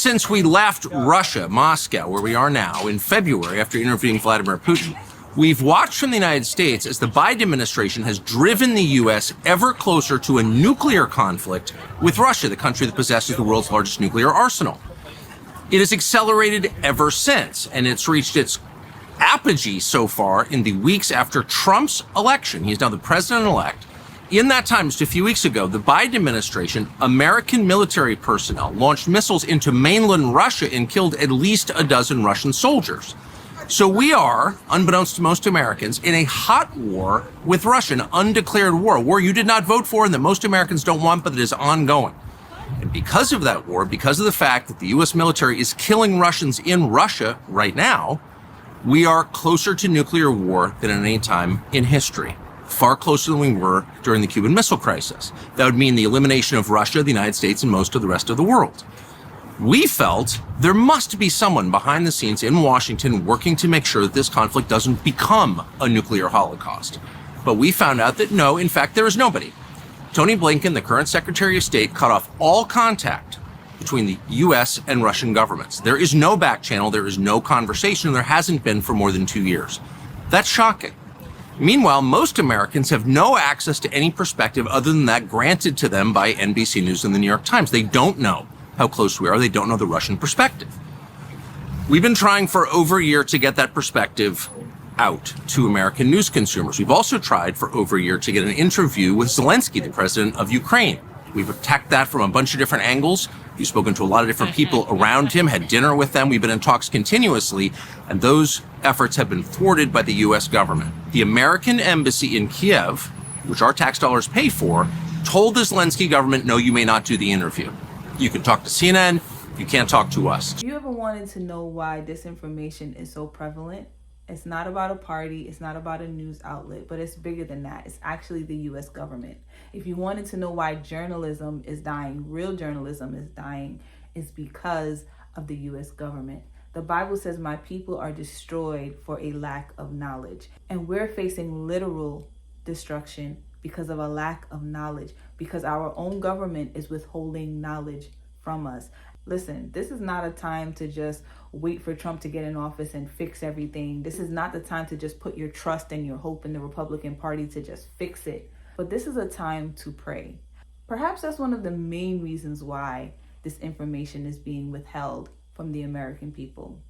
Since we left Russia, Moscow, where we are now, in February after interviewing Vladimir Putin, we've watched from the United States as the Biden administration has driven the U.S. ever closer to a nuclear conflict with Russia, the country that possesses the world's largest nuclear arsenal. It has accelerated ever since, and it's reached its apogee so far in the weeks after Trump's election. He's now the president-elect. In that time, just a few weeks ago, the Biden administration, American military personnel, launched missiles into mainland Russia and killed at least a dozen Russian soldiers. So we are, unbeknownst to most Americans, in a hot war with Russia, an undeclared war, a war you did not vote for and that most Americans don't want, but that is ongoing. And because of that war, because of the fact that the U.S. military is killing Russians in Russia right now, we are closer to nuclear war than at any time in history. Far closer than we were during the Cuban Missile Crisis. That would mean the elimination of Russia, the United States, and most of the rest of the world. We felt there must be someone behind the scenes in Washington working to make sure that this conflict doesn't become a nuclear holocaust. But we found out that no, in fact, there is nobody. Tony Blinken, the current Secretary of State, cut off all contact between the U.S. and Russian governments. There is no back channel, there is no conversation, and there hasn't been for more than 2 years. That's shocking. Meanwhile, most Americans have no access to any perspective other than that granted to them by NBC News and the New York Times. They don't know how close we are. They don't know the Russian perspective. We've been trying for over a year to get that perspective out to American news consumers. We've also tried for over a year to get an interview with Zelensky, the president of Ukraine. We've attacked that from a bunch of different angles. We've spoken to a lot of different people around him, had dinner with them. We've been in talks continuously, and those efforts have been thwarted by the U.S. government. The American embassy in Kiev, which our tax dollars pay for, told the Zelensky government, no, you may not do the interview. You can talk to CNN, you can't talk to us. You ever wanted to know why disinformation is so prevalent? It's not about a party, it's not about a news outlet, but it's bigger than that. It's actually the U.S. government. If you wanted to know why journalism is dying, real journalism is dying, it's because of the U.S. government. The Bible says, my people are destroyed for a lack of knowledge. And we're facing literal destruction because of a lack of knowledge, because our own government is withholding knowledge from us. Listen, this is not a time to just wait for Trump to get in office and fix everything. This is not the time to just put your trust and your hope in the Republican Party to just fix it. But this is a time to pray. Perhaps that's one of the main reasons why this information is being withheld from the American people.